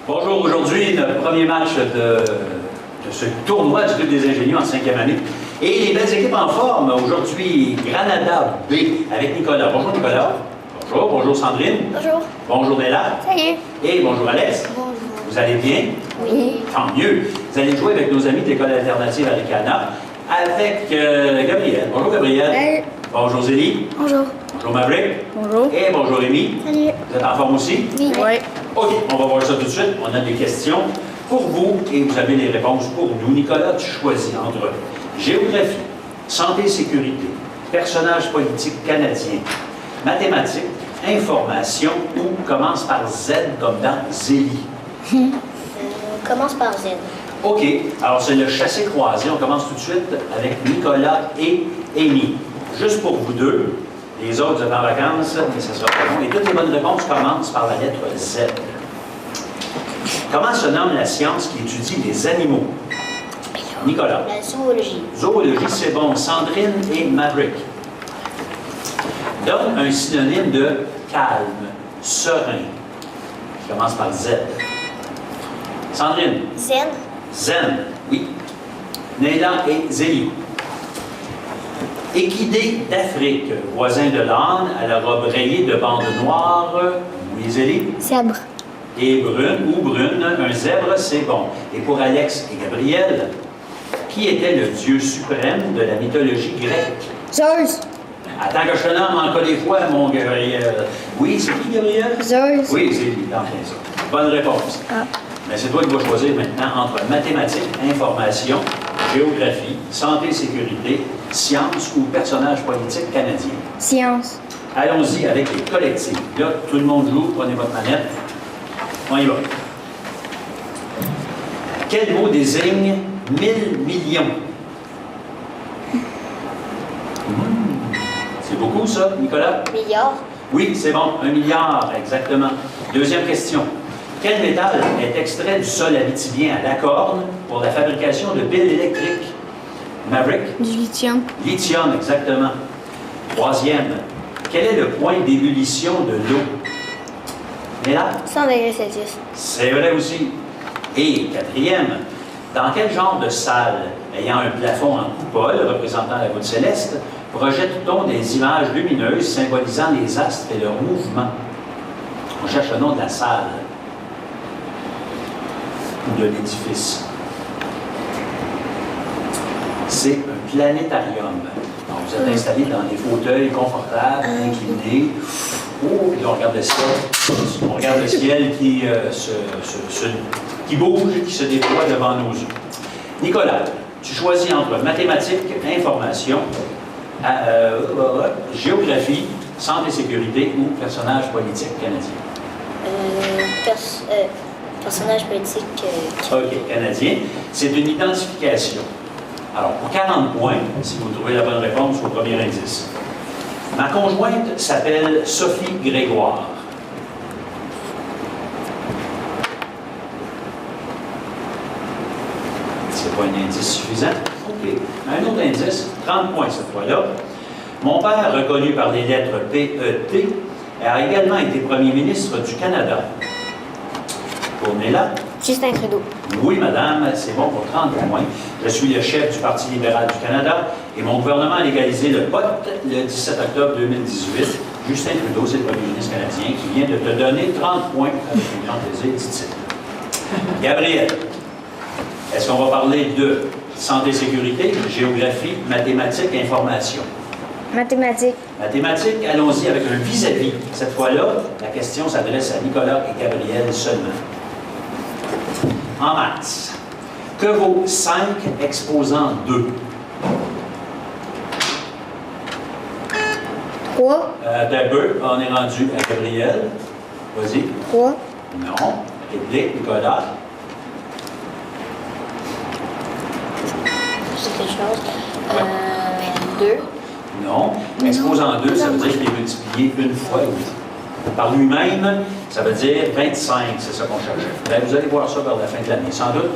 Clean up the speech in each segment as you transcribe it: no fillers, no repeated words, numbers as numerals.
Bonjour, aujourd'hui, notre premier match de ce tournoi du Club des ingénieurs en 5e année. Et les belles équipes en forme. Aujourd'hui, Granada B avec Nicolas. Bonjour Nicolas. Bonjour. Bonjour Sandrine. Bonjour. Bonjour Néla. Salut. Et bonjour Alex. Bonjour. Vous allez bien? Oui. Tant mieux. Vous allez jouer avec nos amis de l'École alternative Aricana avec Gabriel. Bonjour Gabriel. Salut. Bonjour Zélie. Bonjour. Bonjour Maverick. Bonjour. Et bonjour Rémi. Salut. Vous êtes en forme aussi? Oui. OK, on va voir ça tout de suite. On a des questions pour vous et vous avez les réponses pour nous. Nicolas, tu choisis entre géographie, santé et sécurité, personnages politiques canadiens, mathématiques, information ou commence par Z comme dans Zélie. Commence par Z. OK, alors c'est le chassé-croisé. On commence tout de suite avec Nicolas et Amy. Juste pour vous deux. Les autres, vous êtes en vacances, mais ça sera pas long. Et toutes les bonnes réponses commencent par la lettre Z. Comment se nomme la science qui étudie les animaux? Nicolas. La zoologie. Zoologie, c'est bon. Sandrine et Maverick. Donne un synonyme de calme, serein, qui commence par Z. Sandrine. Zen. Zen, oui. Néla et Zélie. Équidé d'Afrique, voisin de l'âne, à la robe rayée de bandes noires, oui, Zélie. Zèbre. Et brune ou brune, un zèbre, c'est bon. Et pour Alex et Gabriel, qui était le dieu suprême de la mythologie grecque? Zeus. Attends que je te nomme encore des fois, mon Gabriel. Oui, c'est qui, Gabriel? Zeus. Oui, c'est lui, dans ça. Bonne réponse. Ah. Mais c'est toi qui vas choisir maintenant entre mathématiques, information, géographie, santé, sécurité, sciences ou personnages politiques canadiens. Science. Allons-y avec les collectifs. Là, tout le monde joue, prenez votre manette. On y va. Quel mot désigne 1000 millions? C'est beaucoup, ça, Nicolas? Milliard. Oui, c'est bon. 1 milliard, exactement. Deuxième question. Quel métal est extrait du sol abitibien à la corne pour la fabrication de piles électriques? Maverick? Du lithium. Lithium, exactement. Troisième. Quel est le point d'ébullition de l'eau? Néla? 100 degrés Celsius. C'est vrai aussi. Et quatrième, dans quel genre de salle, ayant un plafond en coupole représentant la voûte céleste, projette-t-on des images lumineuses symbolisant les astres et leur mouvement? On cherche le nom de la salle ou de l'édifice. C'est un planétarium. Donc, vous êtes installé dans des fauteuils confortables, inclinés. Oh, puis on regarde le ciel. On regarde le ciel qui, qui bouge, qui se déploie devant nos yeux. Nicolas, tu choisis entre mathématiques, information, géographie, santé et sécurité ou personnage politique canadien. Personnage politique. OK, canadien. C'est une identification. Alors, pour 40 points, si vous trouvez la bonne réponse au premier indice. Ma conjointe s'appelle Sophie Grégoire. C'est pas un indice suffisant? OK. Un autre indice, 30 points cette fois-là. Mon père, reconnu par les lettres P-E-T, a également été premier ministre du Canada. Tournez-là. Justin Trudeau. Oui, madame, c'est bon pour 30 points. Je suis le chef du Parti libéral du Canada et mon gouvernement a légalisé le pot le 17 octobre 2018. Justin Trudeau, c'est le premier ministre canadien qui vient de te donner 30 points avec un grand plaisir, dit-il. Gabriel, est-ce qu'on va parler de santé, sécurité, géographie, mathématiques, information? Mathématiques. Mathématiques, allons-y avec un vis-à-vis. Cette fois-là, la question s'adresse à Nicolas et Gabriel seulement. En maths, que vaut 5 exposant 2? 3. D'un peu, on est rendu à Gabriel. Vas-y. 3. Non. Réplique, Nicolas. C'est quelque chose. 2. Non. Exposant 2, ça veut dire qu'il est multiplié une fois. Par lui-même, ça veut dire 25, c'est ça qu'on cherchait. Bien, vous allez voir ça vers la fin de l'année, sans doute.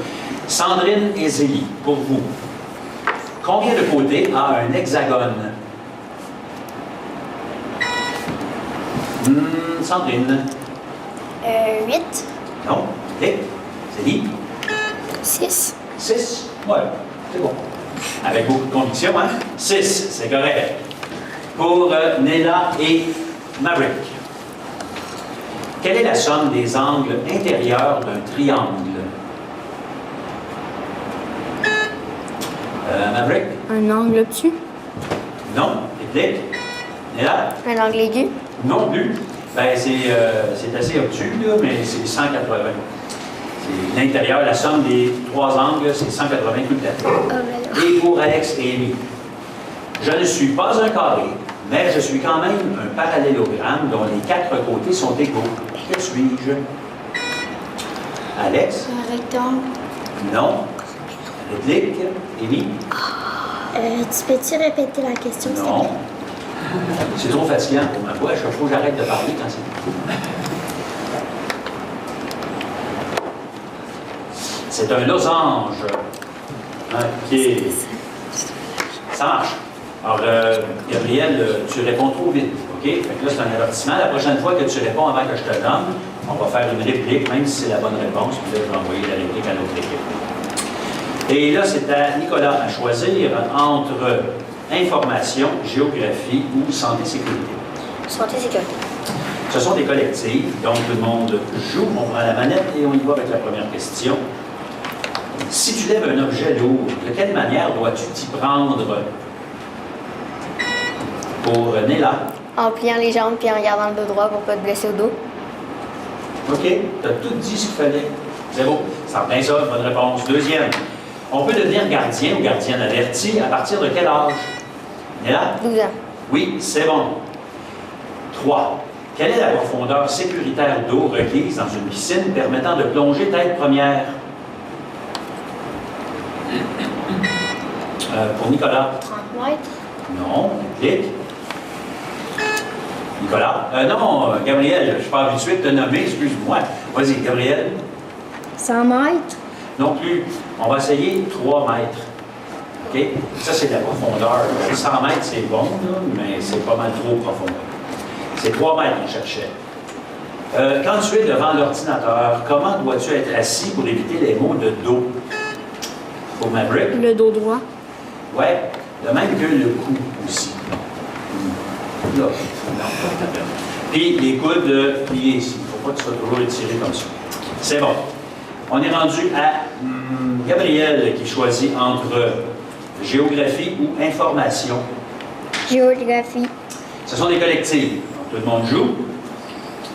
Sandrine et Zélie, pour vous. Combien de côtés a un hexagone? Sandrine. 8. Non. Dick? Célie? 6. 6? Ouais, c'est bon. Avec beaucoup de conviction, hein? 6, c'est correct. Pour Nella et Maverick. Quelle est la somme des angles intérieurs d'un triangle? Maverick? Un angle obtus. Non. Dick? Nella? Un angle aigu. Non plus. Ben, c'est assez obtus, là, mais c'est 180. C'est l'intérieur, la somme des trois angles, c'est 180 tout à fait. Oh, ben Et pour Alex et Amy, je ne suis pas un carré, mais je suis quand même un parallélogramme dont les quatre côtés sont égaux. Que suis-je? Alex? Un rectangle. Non. Réplique? Amy? Tu peux-tu répéter la question, s'il te Non. plaît? C'est trop fatigant pour ma voix. Il faut que j'arrête de parler quand c'est... C'est un losange. OK. Ça marche. Alors, Gabriel, tu réponds trop vite. OK? Fait que là, c'est un avertissement. La prochaine fois que tu réponds avant que je te donne, on va faire une réplique, même si c'est la bonne réponse. Puis là, je vais envoyer la réplique à l'autre équipe. Et là, c'est à Nicolas à choisir entre information, géographie ou santé-sécurité. Santé-sécurité. Ce sont des collectives, donc tout le monde joue. On prend la manette et on y va avec la première question. Si tu lèves un objet lourd, de quelle manière dois-tu t'y prendre? Pour Nella. En pliant les jambes puis en regardant le dos droit pour ne pas te blesser au dos. OK, tu as tout dit ce qu'il fallait. 0. Ça bien ça, bonne réponse. Deuxième. On peut devenir gardien ou gardienne averti à partir de quel âge? Nella? 12 ans. Oui, c'est bon. 3. Quelle est la profondeur sécuritaire d'eau requise dans une piscine permettant de plonger tête première? Pour Nicolas. 30 mètres. Non, clique. Nicolas. Non, Gabriel, je suis pas habitué de te nommer, excuse-moi. Vas-y, Gabriel. 100 mètres. Non plus. On va essayer 3 mètres. OK? Ça, c'est la profondeur. 100 mètres, c'est bon, là, mais c'est pas mal trop profond. C'est 3 mètres qu'on cherchait. Quand tu es devant l'ordinateur, comment dois-tu être assis pour éviter les maux de dos? Pour Maverick? Le dos droit. Ouais, de même que le cou aussi. Là, non. Puis les coudes pliés ici. Il ne faut pas que tu sois toujours étiré comme ça. C'est bon. On est rendu à Gabriel qui choisit entre géographie ou information. Géographie. Ce sont des collectives. Donc, tout le monde joue.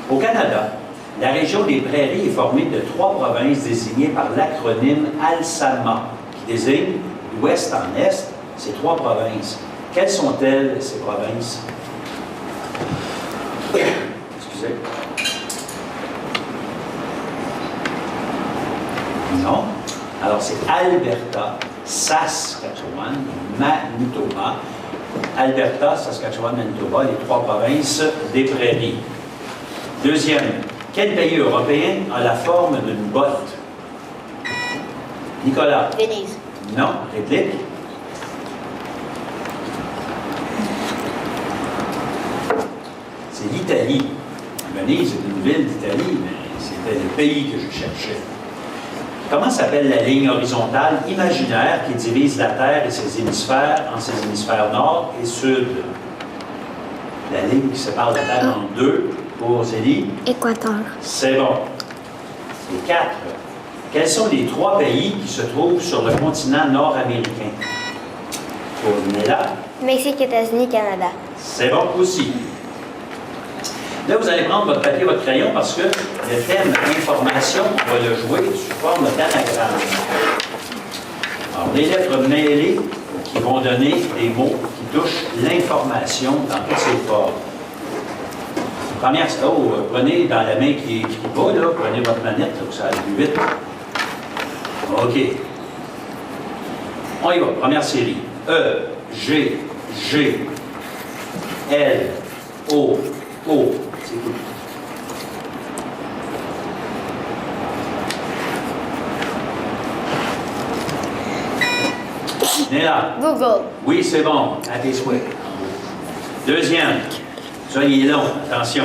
Au Canada, la région des Prairies est formée de 3 provinces désignées par l'acronyme ALSAMA, qui désigne d'ouest en est ces 3 provinces. Quelles sont-elles, ces provinces? Excusez. Non. Alors, c'est Alberta, Saskatchewan, Manitoba. Alberta, Saskatchewan, Manitoba, les 3 provinces des Prairies. Deuxième, quel pays européen a la forme d'une botte? Nicolas. Venise. Non. Réplique. C'est l'Italie. Venise est une ville d'Italie, mais c'était le pays que je cherchais. Comment s'appelle la ligne horizontale imaginaire qui divise la Terre et ses hémisphères en ses hémisphères nord et sud? La ligne qui sépare la Terre en deux pour Zélie. Équateur. C'est bon. Et 4. Quels sont les 3 pays qui se trouvent sur le continent nord-américain? Pour Nella. Mexique, États-Unis, Canada. C'est bon aussi. Là, vous allez prendre votre papier, votre crayon, parce que le thème information, on va le jouer sous forme d'anagramme. Alors, les lettres mêlées qui vont donner des mots qui touchent l'information dans toutes ses formes. Première, prenez dans la main qui écrit pas, là, prenez votre manette, là, que ça aille plus vite. OK. On y va. Première série. E, G, G, L, O, O. C'est tout. Néla. Google. Oui, c'est bon. À tes souhaits. Deuxième. Ça, il est long. Attention.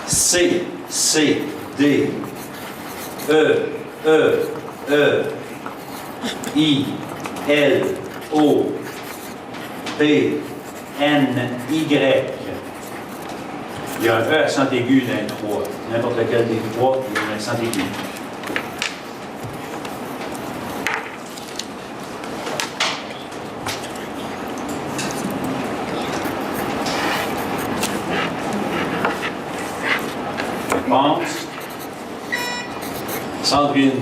C, C, D, E, E, E, I, L, O, P, N, Y. Il y a un E accent aigu dans les trois. N'importe lequel des trois, il y a un accent aigu. Réponse. Sandrine.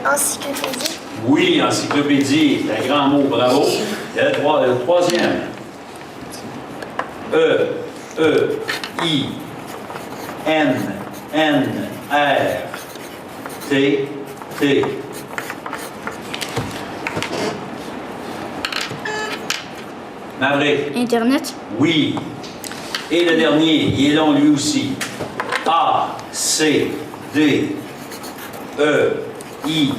Encyclopédie. Oui, encyclopédie. C'est un grand mot, bravo. Le troisième. E, E, I, N, N, R, T, T. Navré. Internet. Oui. Et le dernier, il est long lui aussi. A, C, D, E, I,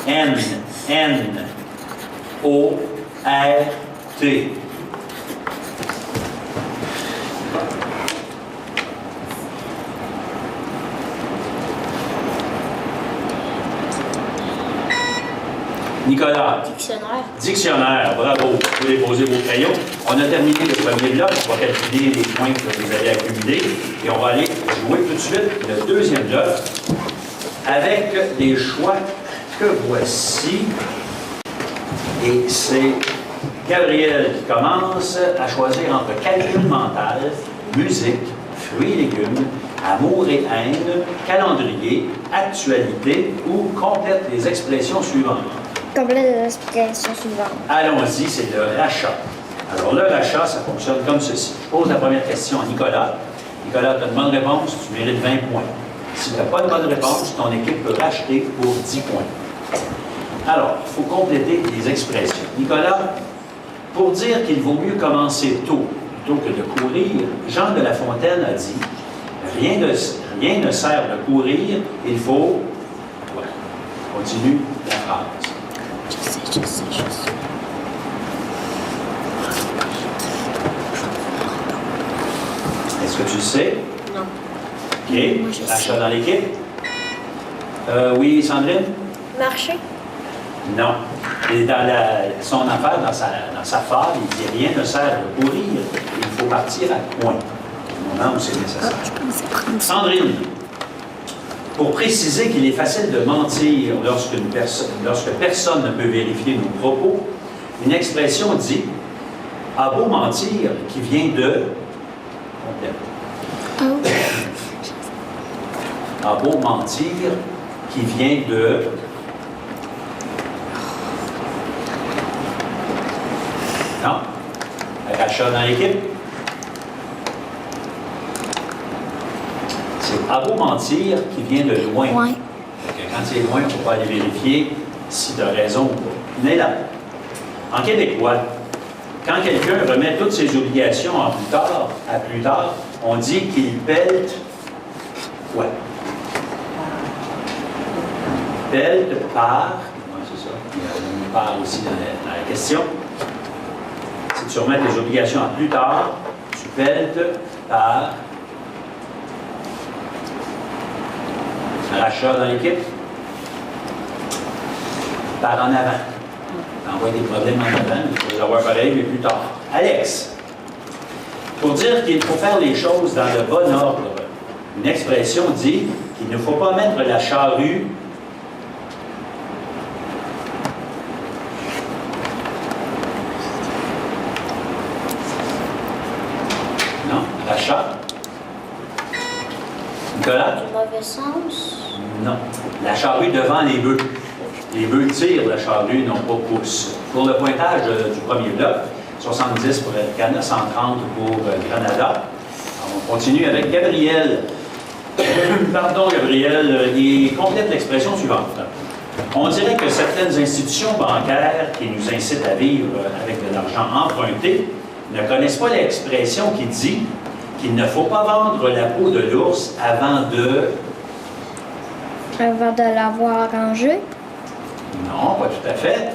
N, N, O, R, T. Nicolas. Dictionnaire. Dictionnaire, bravo. Vous pouvez poser vos crayons. On a terminé le premier bloc. On va calculer les points que vous avez accumulés. Et on va aller jouer tout de suite le deuxième bloc avec les choix que voici. Et c'est Gabriel qui commence à choisir entre calcul mental, musique, fruits et légumes, amour et haine, calendrier, actualité ou complète les expressions suivantes. Complète les explications suivantes. Allons-y, c'est le rachat. Alors, le rachat, ça fonctionne comme ceci. Je pose la première question à Nicolas. Nicolas, tu as une bonne réponse, tu mérites 20 points. Si tu n'as pas de bonne réponse, ton équipe peut racheter pour 10 points. Alors, il faut compléter les expressions. Nicolas, pour dire qu'il vaut mieux commencer tôt plutôt que de courir, Jean de La Fontaine a dit « Rien ne sert de courir, il faut... » Voilà. Continue la phrase. Je sais. Est-ce que tu le sais? Non. OK. Moi, je sais. Achat dans l'équipe? Oui, Sandrine? Marcher. Non. Et dans son affaire, dans sa fable, il dit rien ne sert de courir, il faut partir à point. Au moment où c'est nécessaire. Sandrine, pour préciser qu'il est facile de mentir lorsque personne ne peut vérifier nos propos, une expression dit « a beau mentir » qui vient de... A beau mentir qui vient de... Non? Rachat dans l'équipe? C'est à beau mentir qui vient de loin. Ouais. Quand c'est loin, il ne faut pas aller vérifier si tu as raison ou pas. Mais là, en québécois, quand quelqu'un remet toutes ses obligations à plus tard, on dit qu'il pèlte quoi? Pèlte par, ouais, c'est ça, il y a une part aussi dans la question. Si tu remets tes obligations à plus tard, tu pèles par rachat dans l'équipe, par en avant. T'envoies des problèmes en avant, il faut les avoir pareil, mais plus tard. Alex, pour dire qu'il faut faire les choses dans le bon ordre, une expression dit qu'il ne faut pas mettre la charrue non, rachat. Nicolas? Du mauvais sens. Non. La charrue devant les bœufs. Les bœufs tirent la charrue, non pas poussent. Pour le pointage du premier bloc, 70 pour El Cana, 130 pour Granada. Alors, on continue avec Gabriel. Pardon, Gabriel, il complète l'expression suivante. On dirait que certaines institutions bancaires qui nous incitent à vivre avec de l'argent emprunté ne connaissent pas l'expression qui dit qu'il ne faut pas vendre la peau de l'ours avant de... Avant de l'avoir rangé. Non, pas tout à fait.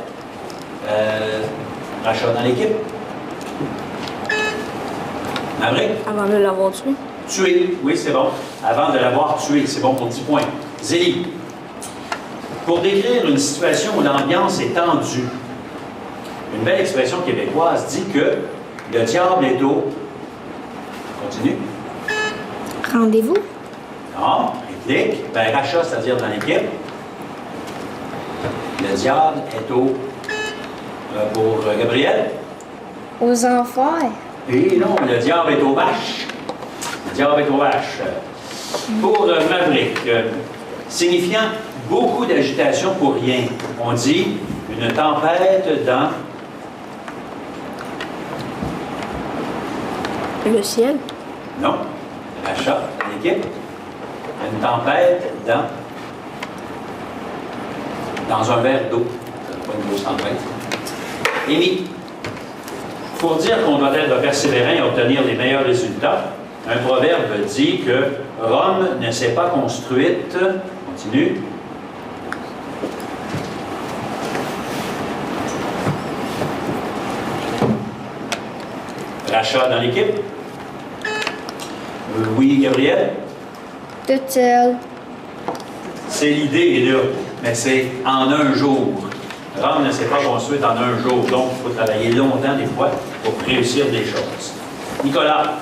Rachat dans l'équipe. Navré? Avant de l'avoir tué. Tuer, oui, c'est bon. Avant de l'avoir tué, c'est bon pour 10 points. Zélie. Pour décrire une situation où l'ambiance est tendue, une belle expression québécoise dit que le diable est au... Continue. Rendez-vous. Non, réplique. Ben, rachat, c'est-à-dire dans l'équipe. Le diable est au... pour Gabriel. Aux enfers. Et non, le diable est aux vaches. Le diable est aux vaches. Pour Maverick, signifiant beaucoup d'agitation pour rien, on dit une tempête dans... Le ciel. Non, rachat, l'équipe. Une tempête dans un verre d'eau. C'est pas une grosse tempête. Amy, pour dire qu'on doit être persévérant et obtenir les meilleurs résultats, un proverbe dit que Rome ne s'est pas construite. Continue. Rachat dans l'équipe. Oui, Gabriel? Toute seule. C'est l'idée, là, mais c'est en un jour. Rome ne s'est pas construite en un jour, donc il faut travailler longtemps des fois pour réussir des choses. Nicolas,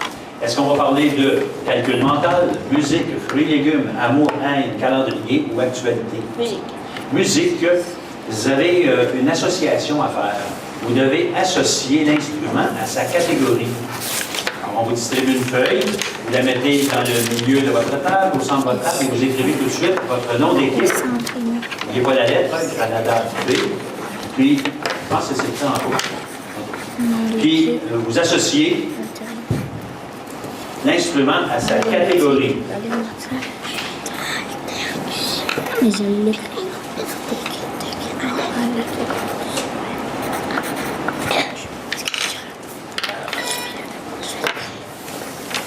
est-ce qu'on va parler de calcul mental, musique, fruits, légumes, amour, haine, calendrier ou actualité? Musique. Musique, vous avez une association à faire. Vous devez associer l'instrument à sa catégorie. Alors, on vous distribue une feuille, vous la mettez dans le milieu de votre table, au centre de votre table, et vous écrivez tout de suite votre nom d'équipe. N'oubliez pas la lettre, Canada B. Puis, je pense que c'est ça en haut. Puis, vous associez l'instrument à sa catégorie.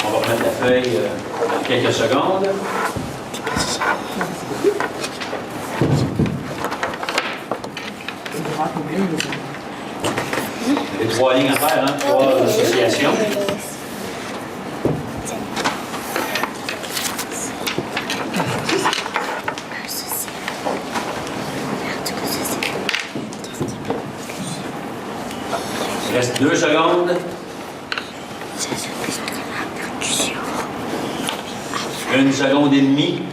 On va remettre la feuille dans quelques secondes. Vous avez 3 lignes à faire, hein? 3 associations. Il reste 2 secondes. 1 seconde et demie.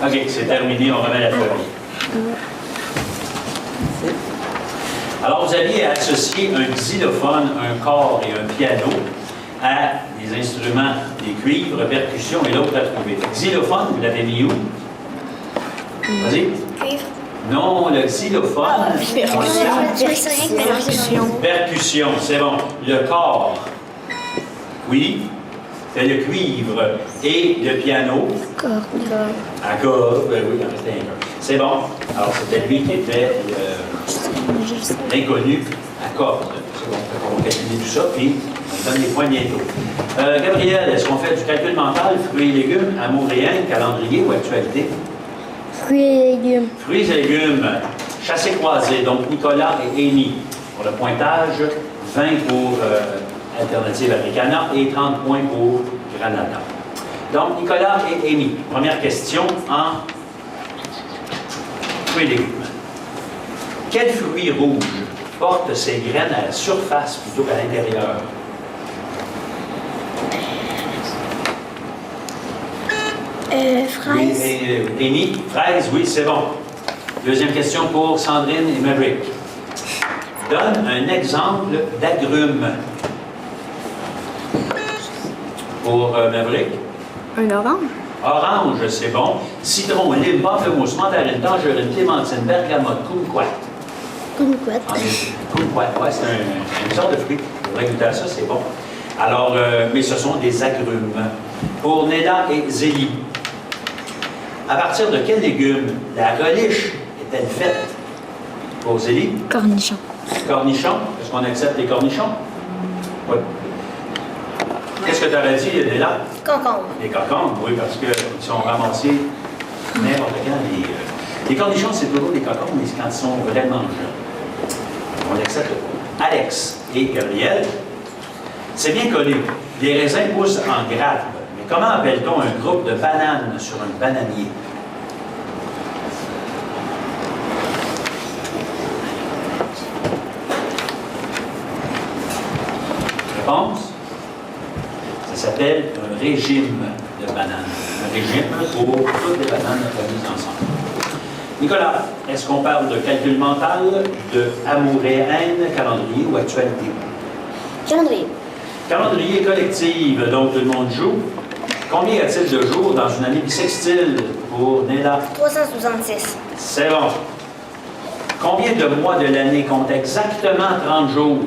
OK, c'est terminé, on remet la feuille. Alors, vous aviez associé un xylophone, un cor et un piano à des instruments, des cuivres, percussions et l'autre à trouver. Le xylophone, vous l'avez mis où? Vas-y. Cuivre. Non, le xylophone. Percussion. Percussion, c'est bon. Le cor. Oui. C'est le cuivre. Et le piano. À corde. Ben oui, il en restait un corde. C'est bon. Alors, c'était lui qui était l'inconnu à corde. C'est bon. On va calculer tout ça, puis on donne les points bientôt. Gabriel, est-ce qu'on fait du calcul mental, fruits et légumes, amour et haine, calendrier ou actualité? Fruits et légumes. Fruits et légumes, chassé-croisé, donc Nicolas et Amy. Pour le pointage, 20 pour Alternative Americana et 30 points pour Granada. Donc, Nicolas et Amy, première question en fruits et légumes. Quel fruit rouge porte ses graines à la surface plutôt qu'à l'intérieur? Fraise. Oui, Amy, fraise, oui, c'est bon. Deuxième question pour Sandrine et Maverick. Donne un exemple d'agrumes. Pour Maverick. Un orange. Orange, c'est bon. Citron, lime, pamplemousse, mandarine, tangerine, clémentine, bergamote, kumquat. Kumquat. Kumquat, ouais, c'est une sorte de fruit. Pour goûter à ça, c'est bon. Alors, mais ce sont des agrumes. Pour Neda et Zélie, à partir de quel légume la relish est-elle faite? Pour Zélie? Cornichon. Cornichons. Est-ce qu'on accepte les cornichons? Oui. Qu'est-ce que tu avais dit, Neda? Concombre. Les cocombes, oui, parce qu'ils sont ramassés n'importe quand. Les cornichons, c'est toujours des cocombes, mais c'est quand ils sont vraiment jeunes. On l'accepte pas. Alex et Gabriel, C'est bien connu. Les raisins poussent en grappes. Mais comment appelle-t-on un groupe de bananes sur un bananier? Réponse? Ça s'appelle un régime de bananes. Un régime pour toutes les bananes remises ensemble. Nicolas, est-ce qu'on parle de calcul mental, de amour et haine, calendrier ou actualité? Calendrier. Calendrier collectif, donc tout le monde joue. Combien y a-t-il de jours dans une année bissextile pour Néla? 366. C'est bon. Combien de mois de l'année comptent exactement 30 jours?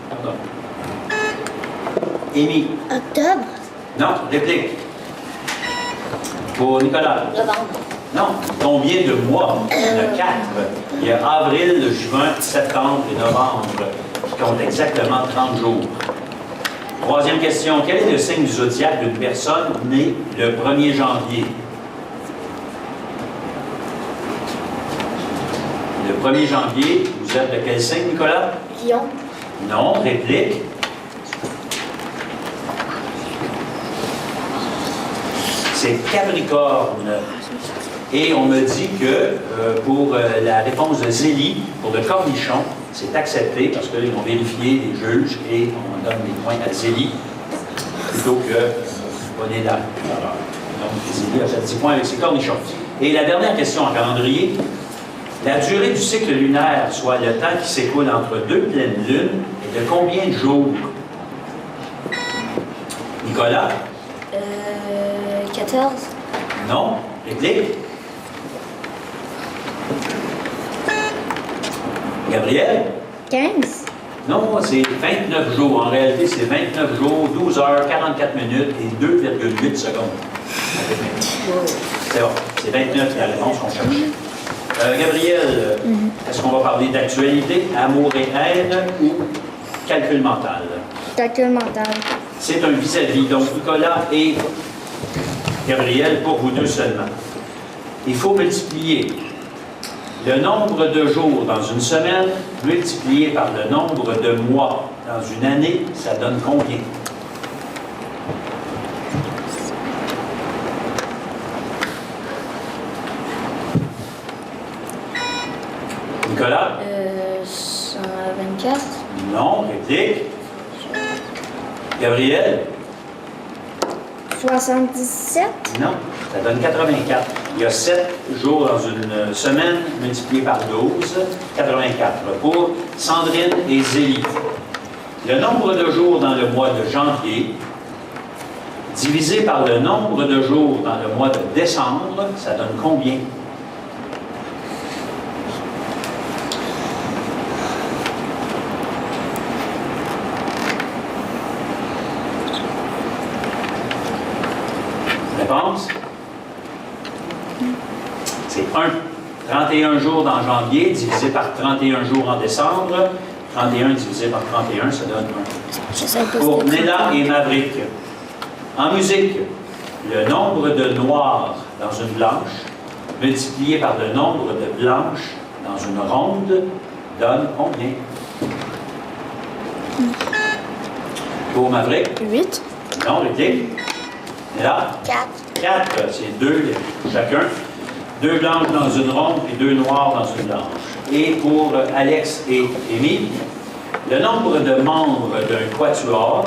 Pardon. Amy. Octobre. Non, réplique. Pour Nicolas. Novembre. Non. Combien de mois? Il y en a 4. Il y a avril, juin, septembre et novembre qui comptent exactement 30 jours. Troisième question. Quel est le signe du zodiaque d'une personne née le 1er janvier? Le 1er janvier, vous êtes de quel signe, Nicolas? Lion. Non, réplique. C'est Capricorne. Et on me dit que pour la réponse de Zélie, pour le cornichon, c'est accepté parce qu'ils ont vérifié les juges et on donne les points à Zélie plutôt que Bonnet là. Donc Zélie a fait 10 points avec ses cornichons. Et la dernière question en calendrier, la durée du cycle lunaire, soit le temps qui s'écoule entre deux pleines lunes, est de combien de jours? Nicolas? 14. Non? Réplique? Gabriel? 15. Non, c'est 29 jours. En réalité, c'est 29 jours, 12 heures, 44 minutes et 2,8 secondes. C'est bon. C'est 29 la réponse qu'on cherche. Gabriel, est-ce qu'on va parler d'actualité, amour et haine ou calcul mental? Calcul mental. C'est un vis-à-vis. Donc, Nicolas et Gabriel, pour vous deux seulement. Il faut multiplier le nombre de jours dans une semaine multiplié par le nombre de mois dans une année, ça donne combien? Nicolas? 124. Non, réplique. Gabriel? 77. Non, ça donne 84. Il y a 7 jours dans une semaine, multiplié par 12, 84. Pour Sandrine et Zélie, le nombre de jours dans le mois de janvier, divisé par le nombre de jours dans le mois de décembre, ça donne combien? Réponse? C'est 1. 31 jours dans janvier, divisé par 31 jours en décembre. 31 divisé par 31, ça donne 1. Pour Néla et Maverick. En musique, le nombre de noirs dans une blanche, multiplié par le nombre de blanches dans une ronde, donne combien? Pour Maverick? 8. Non, réplique. Néla? 4. 4, c'est 2 chacun. 2 blanches dans une ronde et 2 noirs dans une blanche. Et pour Alex et Amy, le nombre de membres d'un quatuor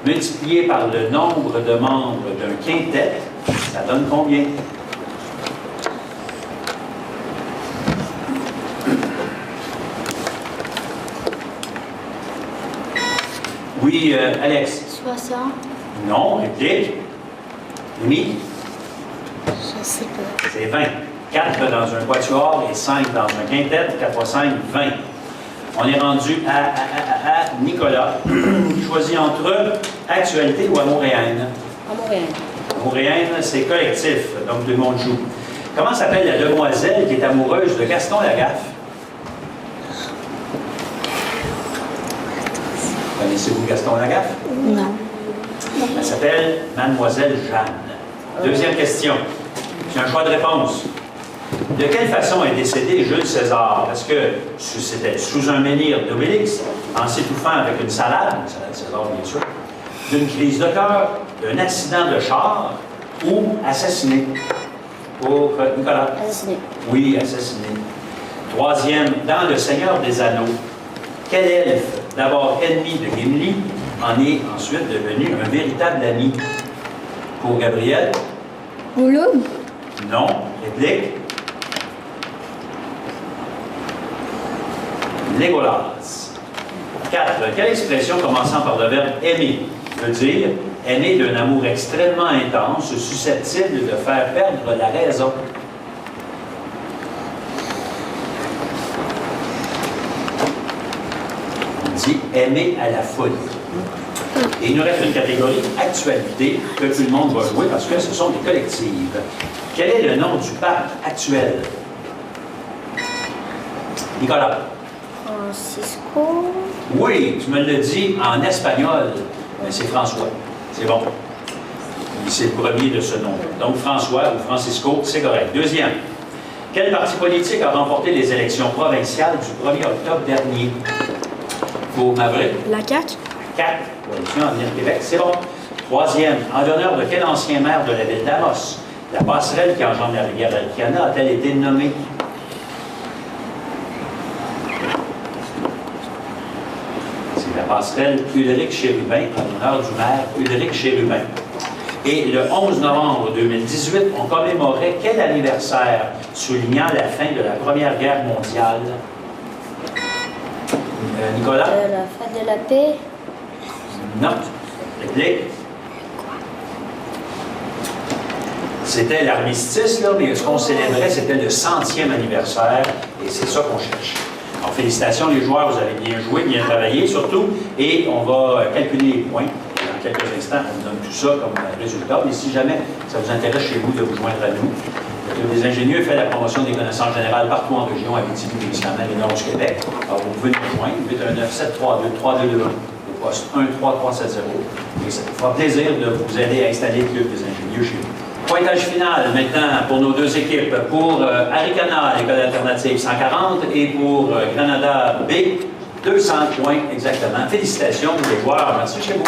multiplié par le nombre de membres d'un quintet, ça donne combien? Oui, Alex. 60. Non, réplique. Amy? Je sais pas. C'est 20. 4 dans un quatuor et 5 dans un quintet. 4 fois 5, 20. On est rendu à Nicolas. Il choisit entre actualité ou amour et haine. Amour et haine. Amour et haine, c'est collectif, donc tout le monde joue. Comment s'appelle la demoiselle qui est amoureuse de Gaston Lagaffe? Connaissez-vous Gaston Lagaffe? Non. Elle s'appelle Mademoiselle Jeanne. Deuxième question. J'ai un choix de réponse. De quelle façon est décédé Jules César? Est-ce que c'était sous un menhir d'Obélix, en s'étouffant avec une salade César bien sûr, d'une crise de cœur, d'un accident de char ou assassiné. Pour Nicolas. Assassiné. Oui, assassiné. Troisième, dans Le Seigneur des Anneaux, quel elfe, d'abord ennemi de Gimli, en est ensuite devenu un véritable ami? Pour Gabriel? Gollum. Non. Réplique? Legolas. 4. Quelle expression commençant par le verbe aimer veut dire aimer d'un amour extrêmement intense, susceptible de faire perdre la raison? On dit aimer à la folie. Et il nous reste une catégorie actualité que tout le monde va jouer parce que ce sont des collectives. Quel est le nom du pape actuel? Nicolas. Francisco. Oui, tu me l'as dit en espagnol, mais c'est François. C'est bon. C'est le premier de ce nom. Donc François ou Francisco, c'est correct. Deuxième. Quel parti politique a remporté les élections provinciales du 1er octobre dernier? Pour Maverick? La CAQ. 4. Coalition Avenir Québec, c'est bon. Troisième. En l'honneur de quel ancien maire de la ville d'Amos la passerelle qui enjambe la rivière Altiana a-t-elle été nommée? La passerelle Ulrich Chérubin, en l'honneur du maire Ulrich Chérubin. Et le 11 novembre 2018, on commémorait quel anniversaire soulignant la fin de la Première Guerre mondiale? Nicolas? La fête de la paix. Non. Réplique? C'était l'armistice, là, mais ce qu'on célébrait, c'était le 100e anniversaire, et c'est ça qu'on cherche. Alors, félicitations les joueurs, vous avez bien joué, bien travaillé surtout, et on va calculer les points. Dans quelques instants, on vous donne tout ça comme résultat. Mais si jamais ça vous intéresse chez vous de vous joindre à nous, le Club des ingénieux fait la promotion des connaissances générales partout en région, à Abitibi-Témiscamingue et Nord du Québec. Alors, vous pouvez nous joindre, 819-732-3222, au poste 13370. Et ça nous fera plaisir de vous aider à installer le Club des ingénieux chez vous. Pointage final maintenant pour nos deux équipes. Pour Arikana, l'école alternative 140, et pour Granada B, 200 points exactement. Félicitations les joueurs. Merci chez vous.